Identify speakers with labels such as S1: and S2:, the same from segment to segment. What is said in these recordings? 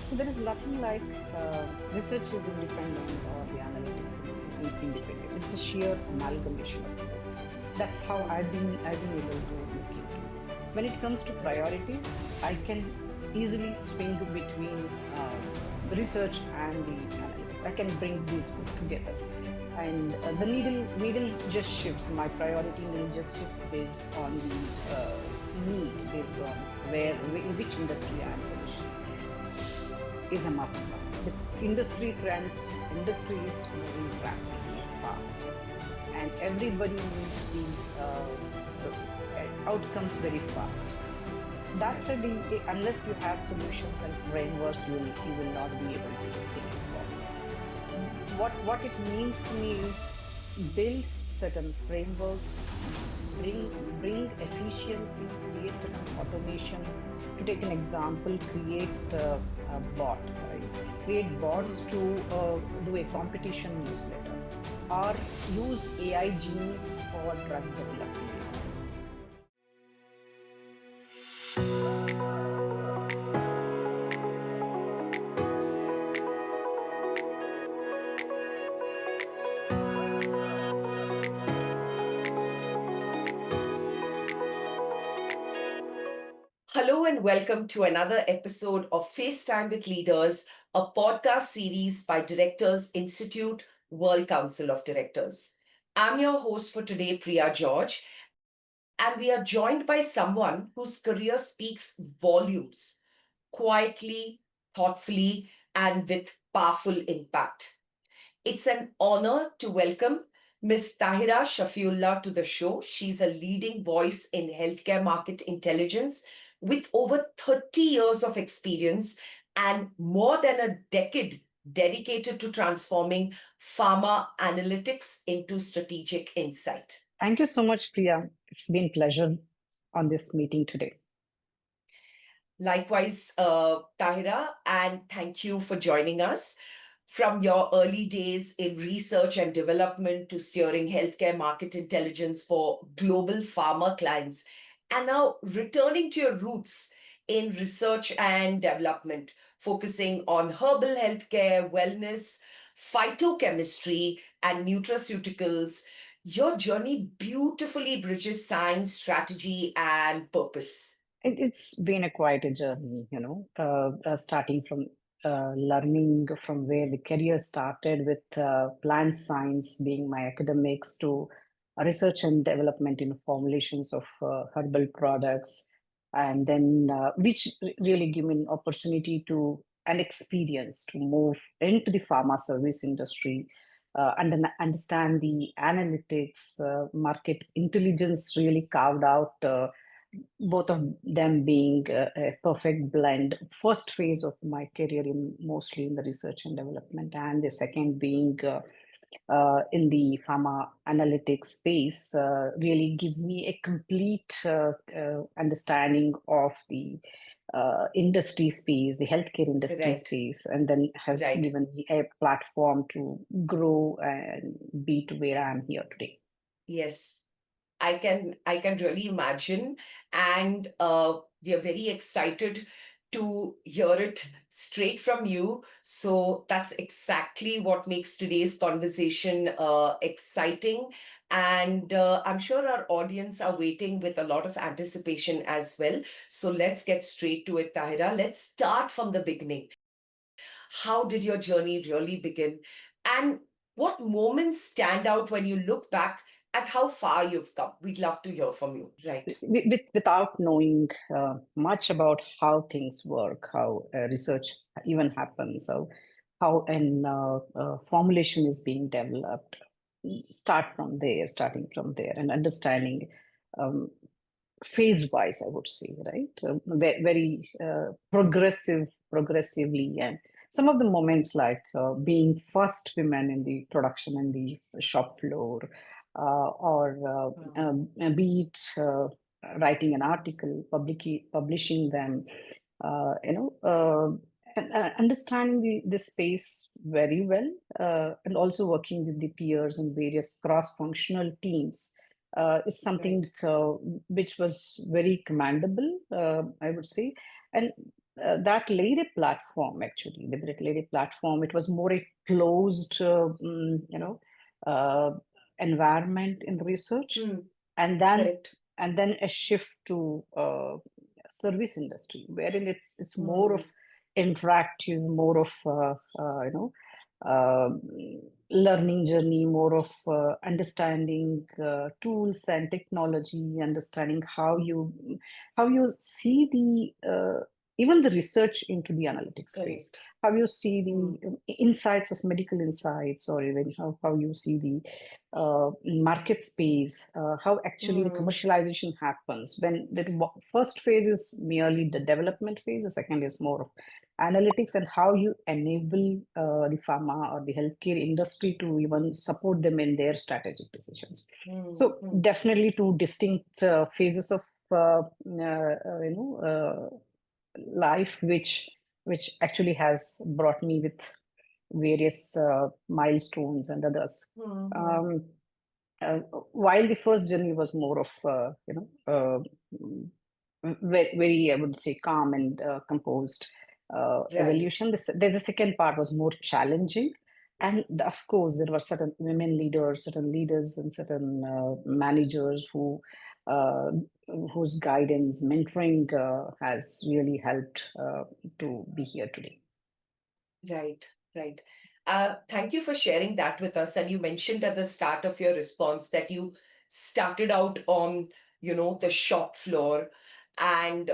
S1: So there is nothing like research is independent or the analytics is independent. It's a sheer amalgamation of both. That's how I've been able to look into. When it comes to priorities, I can easily swing between the research and the analytics. I can bring these two together, and the needle just shifts. My priority needle just shifts based on the need, based on in which industry I am positioned is a must. The industry trends, industry is moving rapidly fast, and everybody needs the outcomes very fast. That's unless you have solutions and frameworks, you will not be able to take it forward. What it means to me is build certain frameworks, bring efficiency, create certain automations. To take an example, create a bot, right? Create bots to do a competition newsletter, or use AI genies for drug development.
S2: Hello and welcome to another episode of FaceTime with Leaders, a podcast series by Directors Institute, World Council of Directors. I'm your host for today, Priya George, and we are joined by someone whose career speaks volumes, quietly, thoughtfully, and with powerful impact. It's an honor to welcome Ms. Tahira Shafiulla to the show. She's a leading voice in healthcare market intelligence with over 30 years of experience and more than a decade dedicated to transforming pharma analytics into strategic insight.
S1: Thank you so much, Priya. It's been a pleasure on this meeting today.
S2: Likewise, Tahira, and thank you for joining us. From your early days in research and development to steering healthcare market intelligence for global pharma clients, and now returning to your roots in research and development, focusing on herbal healthcare, wellness, phytochemistry, and nutraceuticals. Your journey beautifully bridges science, strategy, and purpose.
S1: It's been quite a journey, starting from learning from where the career started with plant science being my academics to research and development in formulations of herbal products, and then which really give me an opportunity to an experience to move into the pharma service industry and then understand the analytics, market intelligence really carved out. Both of them being a perfect blend. First phase of my career in mostly in the research and development, and the second being in the pharma analytics space really gives me a complete understanding of the industry space, the healthcare industry space, and then has given me a platform to grow and be to where I am here today.
S2: Yes. I can really imagine, and we are very excited to hear it straight from you. So that's exactly what makes today's conversation exciting, and I'm sure our audience are waiting with a lot of anticipation as well. So let's get straight to it, Tahira. Let's start from the beginning. How did your journey really begin, and what moments stand out when you look back at how far you've come? We'd love to hear from you. Right.
S1: Without knowing much about how things work, how research even happens, how an formulation is being developed, starting from there and understanding phase-wise, I would say, right? Very progressively. And some of the moments like being first women in the production in the shop floor, or be it writing an article, publishing them, and understanding the space very well, and also working with the peers and various cross-functional teams is something which was very commendable, I would say. And that laid a platform, actually. It laid a platform. It was more a closed, uh, environment in research,
S2: Hmm.
S1: and then
S2: Correct.
S1: a shift to service industry, wherein it's more
S2: Hmm.
S1: of interactive, more of uh, learning journey, more of understanding tools and technology, understanding how you see the even the research into the analytics space,
S2: Correct.
S1: how you see
S2: Hmm.
S1: the insights of medical insights, or even how you see the market space, how actually the
S2: Hmm.
S1: commercialization happens. When the first phase is merely the development phase, the second is more of analytics, and how you enable the pharma or the healthcare industry to even support them in their strategic decisions.
S2: Hmm.
S1: So
S2: Hmm.
S1: definitely two distinct phases of life, which actually has brought me with various milestones and others.
S2: Hmm. Hmm.
S1: Um, uh, while the first journey was more of very, I would say, calm and composed
S2: Right.
S1: evolution, the second part was more challenging. And of course, there were certain women leaders, certain leaders, and certain managers uh, whose guidance, mentoring has really helped to be here today.
S2: Right, right. Thank you for sharing that with us. And you mentioned at the start of your response that you started out on, the shop floor, and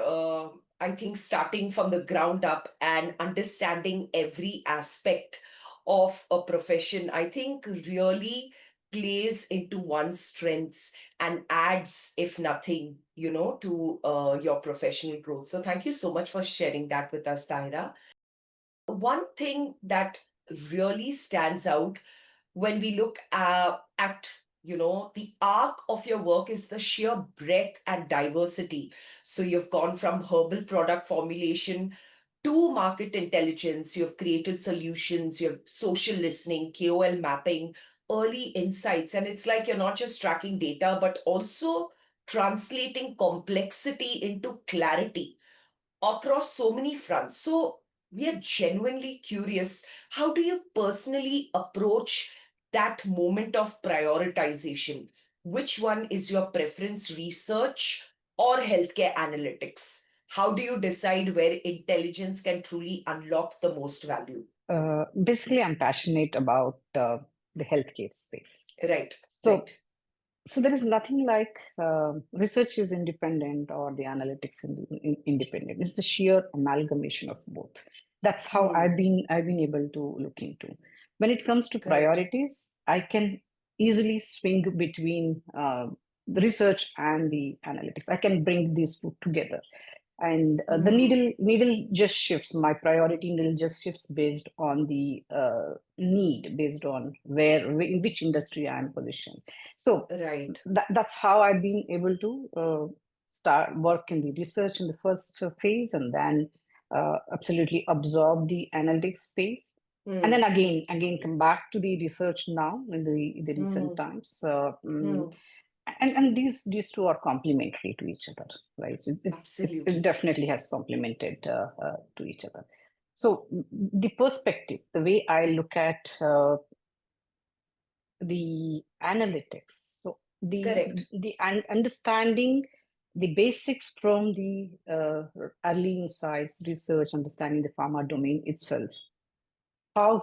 S2: I think starting from the ground up and understanding every aspect of a profession, I think really plays into one's strengths and adds, if nothing, to your professional growth. So thank you so much for sharing that with us, Tahira. One thing that really stands out when we look at the arc of your work is the sheer breadth and diversity. So you've gone from herbal product formulation to market intelligence, you've created solutions, you've social listening, KOL mapping, early insights, and it's like you're not just tracking data but also translating complexity into clarity across so many fronts. So we are genuinely curious. How do you personally approach that moment of prioritization? Which one is your preference, research or healthcare analytics? How do you decide where intelligence can truly unlock the most value?
S1: Basically, I'm passionate about the healthcare space.
S2: Right,
S1: So,
S2: right.
S1: so there is nothing like research is independent or the analytics independent. It's the sheer amalgamation of both. That's how
S2: Hmm,
S1: I've been able to look into. When it comes to
S2: correct.
S1: priorities, I can easily swing between the research and the analytics. I can bring these two together, and the
S2: Hmm,
S1: needle just shifts. My priority needle just shifts based on the need, based on in which industry I am positioned. So
S2: right.
S1: that's how I've been able to start work in the research in the first phase, and then absolutely absorb the analytics space, and then
S2: Hmm,
S1: again come back to the research now in the recent
S2: hmm,
S1: times.
S2: hmm.
S1: And these two are complementary to each other, right? So it
S2: Absolutely.
S1: definitely has complemented to each other. So the perspective, the way I look at the analytics, so
S2: Correct.
S1: understanding the basics from the early insights research, understanding the pharma domain itself, how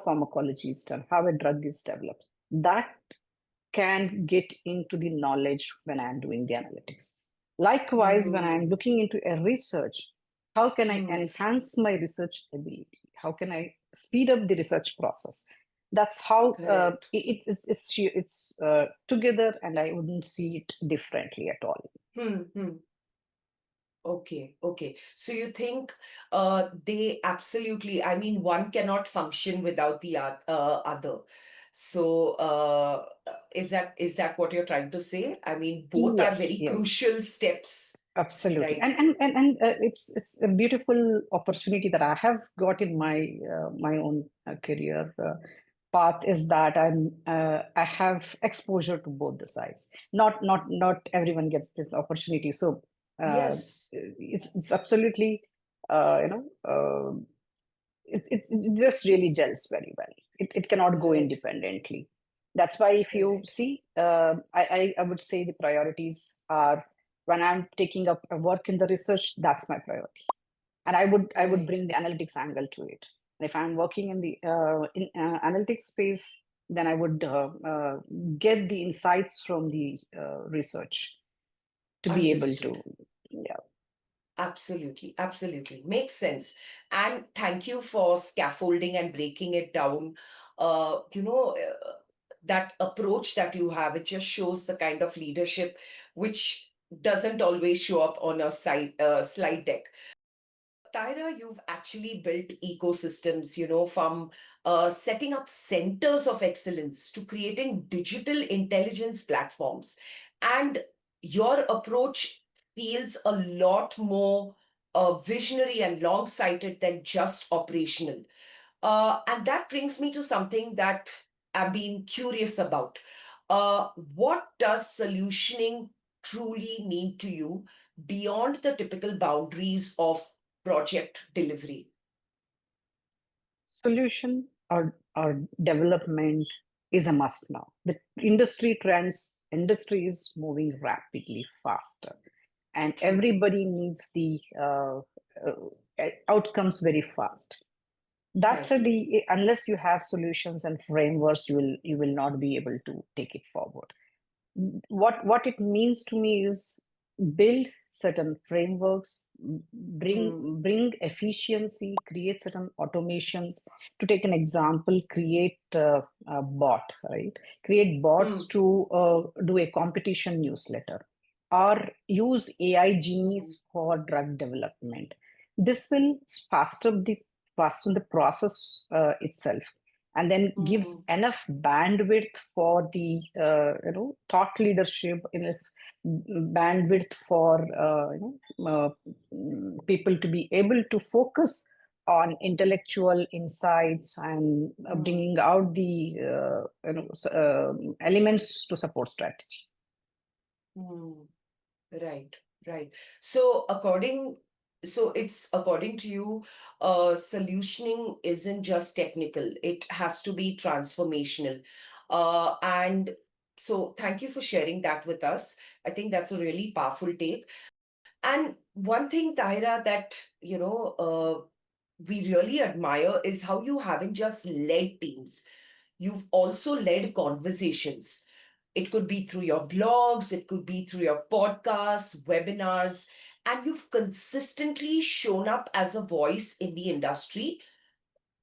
S1: pharmacology is done, how a drug is developed, that can get into the knowledge when I'm doing the analytics. Likewise, when I'm
S2: Hmm,
S1: looking into a research, how can I
S2: hmm.
S1: enhance my research ability? How can I speed up the research process? That's how
S2: Correct.
S1: it's together, and I wouldn't see it differently at all.
S2: Hmm, hmm. Okay, okay. So you think they absolutely, I mean, one cannot function without the other. So is that what you're trying to say? I mean, both are
S1: Yes,
S2: very
S1: yes.
S2: crucial steps,
S1: Absolutely,
S2: right?
S1: and it's a beautiful opportunity that I have got in my own career path, is that I have exposure to both the sides. Not everyone gets this opportunity, so uh,
S2: Yes.
S1: it's absolutely. it just really gels very well. It cannot go
S2: Right.
S1: independently. That's why if you
S2: Right.
S1: see, I would say the priorities are, when I'm taking up a work in the research, that's my priority. And I would
S2: Right.
S1: bring the analytics angle to it. If I'm working in the analytics space, then I would get the insights from the research to be able
S2: Understood.
S1: to, yeah.
S2: Absolutely, absolutely. Makes sense. And thank you for scaffolding and breaking it down. That approach that you have, it just shows the kind of leadership which doesn't always show up on a slide deck. Tyra, you've actually built ecosystems, from setting up centers of excellence to creating digital intelligence platforms. And your approach feels a lot more visionary and long sighted than just operational. And that brings me to something that I've been curious about. What does solutioning truly mean to you beyond the typical boundaries of project delivery?
S1: Solution or development is a must now. The industry is moving rapidly faster, and
S2: True.
S1: everybody needs the outcomes very fast. That's
S2: Right.
S1: the unless you have solutions and frameworks, you will not be able to take it forward. What it means to me is build certain frameworks, bring
S2: Mm,
S1: bring efficiency, create certain automations. To take an example, create a bot, right? Create bots
S2: mm,
S1: to do a competition newsletter, or use AI
S2: mm,
S1: genies for drug development. This will fasten the process itself, and then gives
S2: mm,
S1: enough bandwidth for the thought leadership, enough bandwidth for people to be able to focus on intellectual insights and
S2: mm,
S1: bringing out the elements to support strategy.
S2: mm. Right, right. So according to you, solutioning isn't just technical, it has to be transformational. And so thank you for sharing that with us. I think that's a really powerful take. And one thing, Tahira, that we really admire is how you haven't just led teams, you've also led conversations. It could be through your blogs, it could be through your podcasts, webinars, and you've consistently shown up as a voice in the industry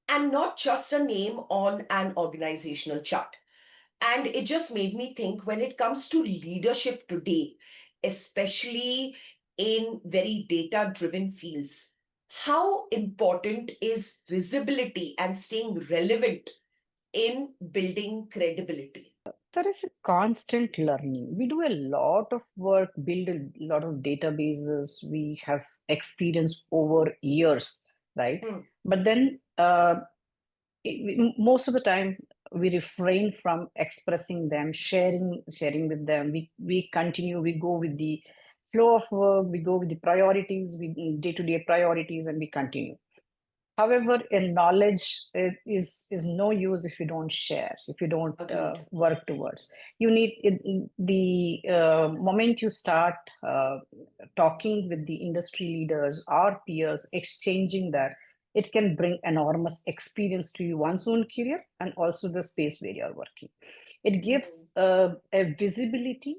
S2: and not just a name on an organizational chart. And it just made me think, when it comes to leadership today, especially in very data driven fields, how important is visibility and staying relevant in building credibility?
S1: There is a constant learning. We do a lot of work, build a lot of databases. We have experience over years, right?
S2: Hmm,
S1: But then most of the time we refrain from expressing them, sharing with them. We continue. We go with the flow of work. We go with the priorities, we day-to-day priorities, and we continue. However, in knowledge is no use if you don't share, if you don't
S2: agreed.
S1: work towards. You need the moment you start talking with the industry leaders or peers, exchanging that, it can bring enormous experience to you, one's own career, and also the space where you're working. It
S2: Hmm,
S1: gives a visibility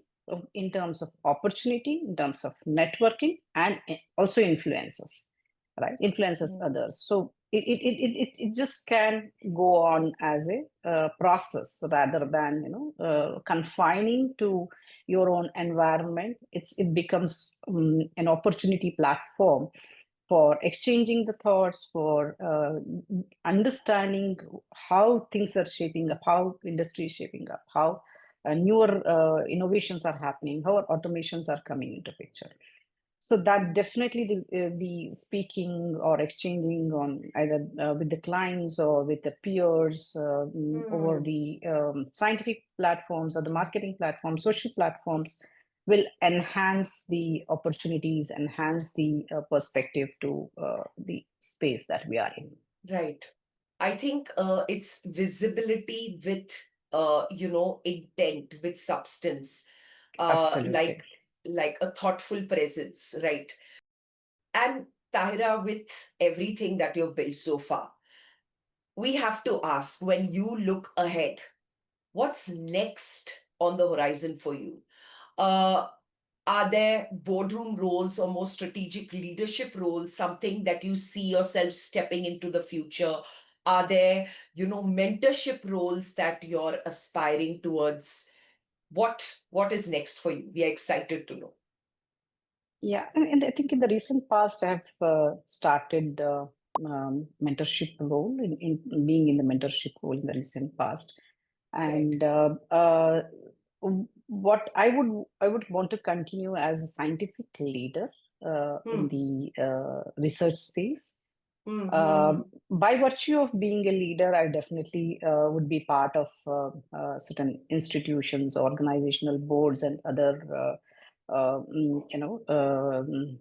S1: in terms of opportunity, in terms of networking, and also influences, right? Influences
S2: hmm,
S1: others. So it just can go on as a process rather than confining to your own environment. It becomes an opportunity platform for exchanging the thoughts, for understanding how things are shaping up, how industry is shaping up, how newer innovations are happening, how automations are coming into picture. So that definitely the speaking or exchanging on either with the clients or with the peers over
S2: hmm,
S1: the scientific platforms or the marketing platforms, social platforms, will enhance the opportunities, enhance the perspective to the space that we are in.
S2: Right. I think it's visibility with, intent, with substance,
S1: Absolutely.
S2: like a thoughtful presence, right? And Tahira, with everything that you've built so far, we have to ask, when you look ahead, what's next on the horizon for you? Uh, are there boardroom roles or more strategic leadership roles, something that you see yourself stepping into the future? Are there, mentorship roles that you're aspiring towards? What is next for you? We are excited to know.
S1: Yeah, and I think in the recent past, I have started mentorship role in being in the mentorship role in the recent past,
S2: Right.
S1: and what I would want to continue as a scientific leader in
S2: Hmm.
S1: the research space.
S2: Hmm. Hmm.
S1: Uh, by virtue of being a leader, I definitely would be part of certain institutions, organizational boards, and other, mm,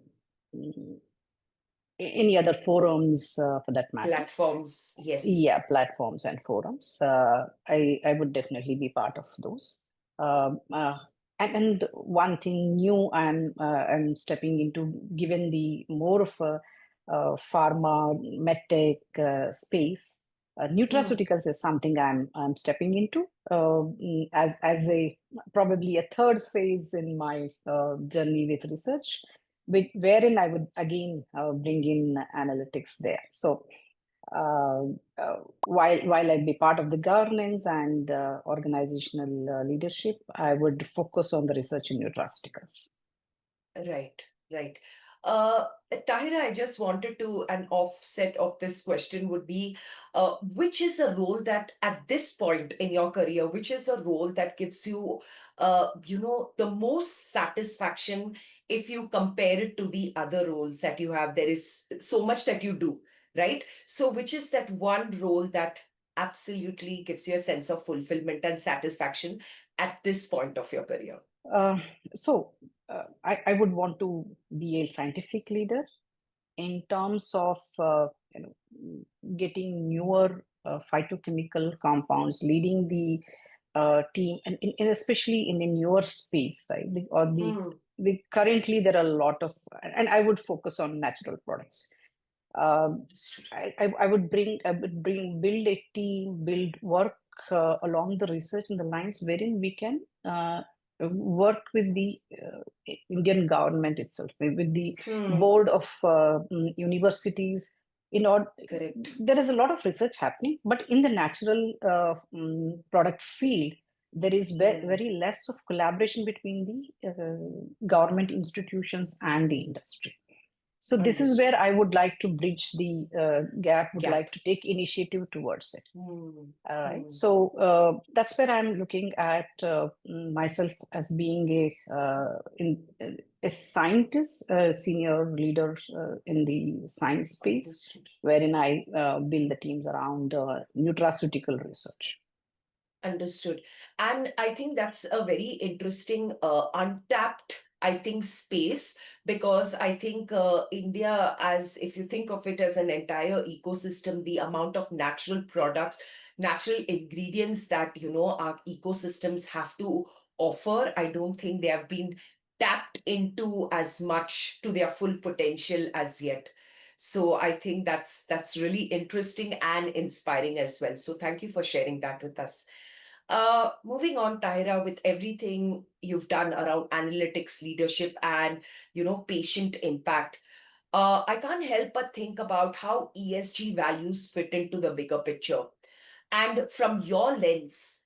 S1: any other forums for that matter.
S2: Platforms,
S1: Yeah,
S2: yes.
S1: platforms and forums. I would definitely be part of those. Um, uh, and one thing new I'm stepping into, given the more of a pharma medtech space,
S2: Hmm.
S1: nutraceuticals is something I'm stepping into as a probably a third phase in my journey with research, wherein I would again bring in analytics there. So uh, while I'd be part of the governance and organizational leadership, I would focus on the research in nutraceuticals.
S2: Right, right. Uh, Tahira, I just wanted to, an offset of this question would be, which is a role that at this point in your career, which is a role that gives you, the most satisfaction if you compare it to the other roles that you have? There is so much that you do, right? So, which is that one role that absolutely gives you a sense of fulfillment and satisfaction at this point of your career?
S1: Uh, so I would want to be a scientific leader in terms of getting newer phytochemical compounds, leading the team, and especially in a newer space, right? Or
S2: Hmm,
S1: the currently there are a lot of, and I would focus on natural products. Um,
S2: understood.
S1: I would bring, build a team, build work along the research in the lines wherein we can work with the Indian government itself, with the
S2: Hmm,
S1: board of universities. In order,
S2: correct.
S1: there is a lot of research happening, but in the natural product field, there is
S2: Hmm,
S1: very less of collaboration between the government institutions and the industry. So this is where
S2: understood.
S1: I would like to bridge the gap, would
S2: Gap.
S1: like to take initiative towards it.
S2: Hmm,
S1: All right.
S2: hmm,
S1: So that's where I'm looking at myself as being a scientist, a senior leader in the science space,
S2: understood.
S1: wherein I build the teams around nutraceutical research.
S2: Understood. And I think that's a very interesting, untapped, I think, space, because I think India, as if you think of it as an entire ecosystem, the amount of natural products, natural ingredients that, our ecosystems have to offer, I don't think they have been tapped into as much to their full potential as yet. So I think that's really interesting and inspiring as well. So thank you for sharing that with us. Moving on, Tahira, with everything you've done around analytics, leadership, and patient impact, I can't help but think about how ESG values fit into the bigger picture. And from your lens,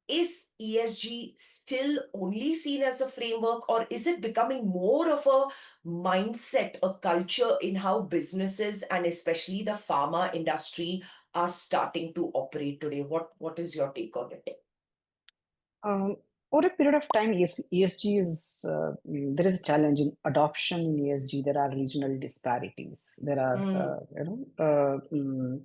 S2: is ESG still only seen as a framework, or is it becoming more of a mindset, a culture in how businesses and especially the pharma industry are starting to operate today? What is your take on it?
S1: Um, over a period of time, yes, ESG is there is a challenge in adoption in ESG. There are regional disparities. There are
S2: Hmm.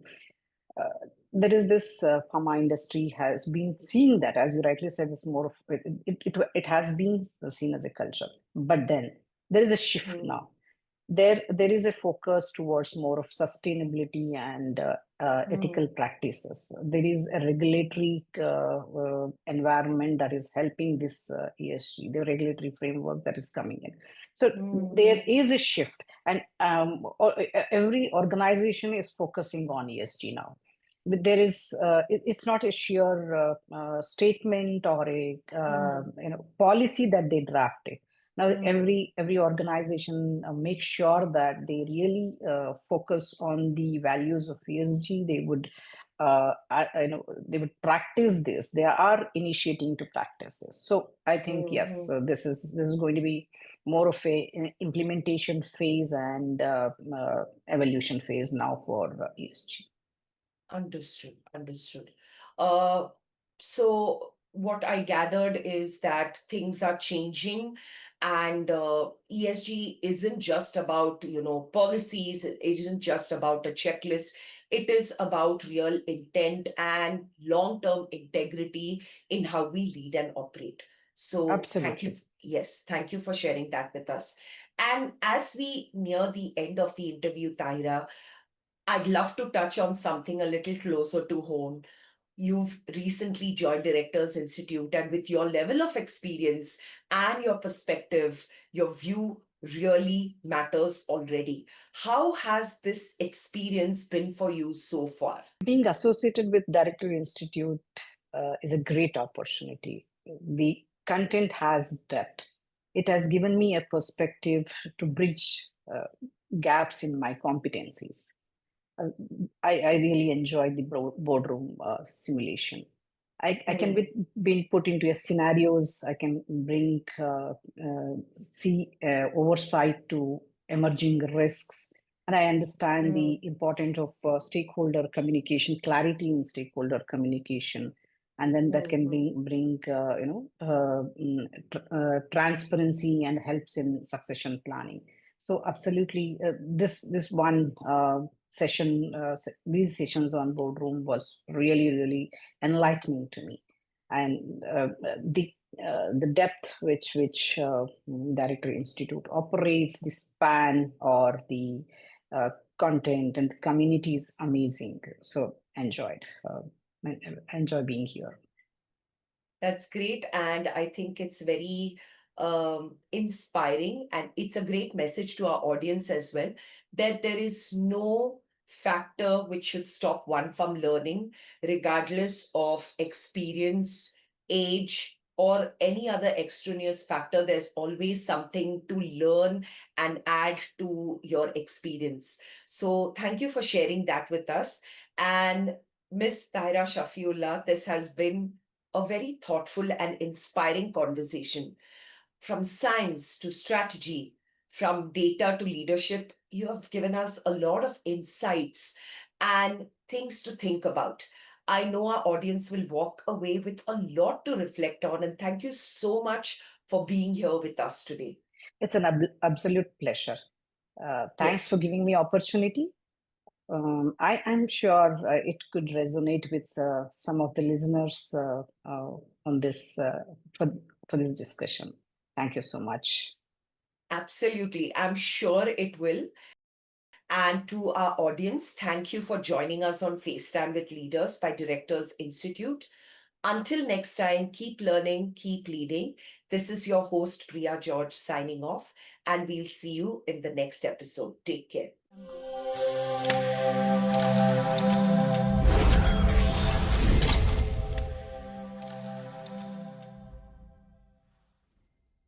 S1: there is this pharma industry has been seeing that, as you rightly said, it's more of it has been seen as a culture. But then there is a shift now. There is a focus towards more of sustainability and ethical practices. There is a regulatory environment that is helping this ESG, the regulatory framework that is coming in. So there is a shift, and every organization is focusing on ESG now. But there is it's not a sheer statement or a policy that they drafted. Now every organization makes sure that they really focus on the values of ESG. They would they would practice this. They are initiating to practice this. So I think yes, this is going to be more of a implementation phase and evolution phase now for ESG.
S2: Understood, understood. Uh, so what I gathered is that things are changing, and ESG isn't just about, policies, it isn't just about a checklist. It is about real intent and long-term integrity in how we lead and operate. So thank you.
S1: Absolutely.
S2: Yes, thank you for sharing that with us. And as we near the end of the interview, Tahira, I'd love to touch on something a little closer to home. You've recently joined Directors Institute, and with your level of experience and your perspective, your view really matters already. How has this experience been for you so far?
S1: Being associated with Director Institute is a great opportunity. The content has depth. It has given me a perspective to bridge gaps in my competencies. Uh, I really enjoyed the boardroom simulation. I can be being put into a scenarios. I can bring see oversight to emerging risks, and I understand the importance of stakeholder communication, clarity in stakeholder communication, and then that can bring transparency and helps in succession planning. So absolutely, this one session, these sessions on boardroom was really enlightening to me, and the depth which Director Institute operates, the span or the uh, content and the community is amazing. So enjoyed, enjoy being here.
S2: That's great. And I think it's very inspiring. And it's a great message to our audience as well, that there is no factor which should stop one from learning, regardless of experience, age, or any other extraneous factor. There's always something to learn and add to your experience. So thank you for sharing that with us. And Miss Tahira Shafiulla, this has been a very thoughtful and inspiring conversation. From science to strategy, from data to leadership, you have given us a lot of insights and things to think about. I know our audience will walk away with a lot to reflect on, and thank you so much for being here with us today.
S1: It's an absolute pleasure. Thanks for
S2: Yes.
S1: giving me opportunity. I am sure it could resonate with some of the listeners on this for this discussion. Thank you so much.
S2: Absolutely. I'm sure it will. And to our audience, thank you for joining us on FaceTime with Leaders by Directors Institute. Until next time, keep learning, keep leading. This is your host, Priya George, signing off, and we'll see you in the next episode. Take care.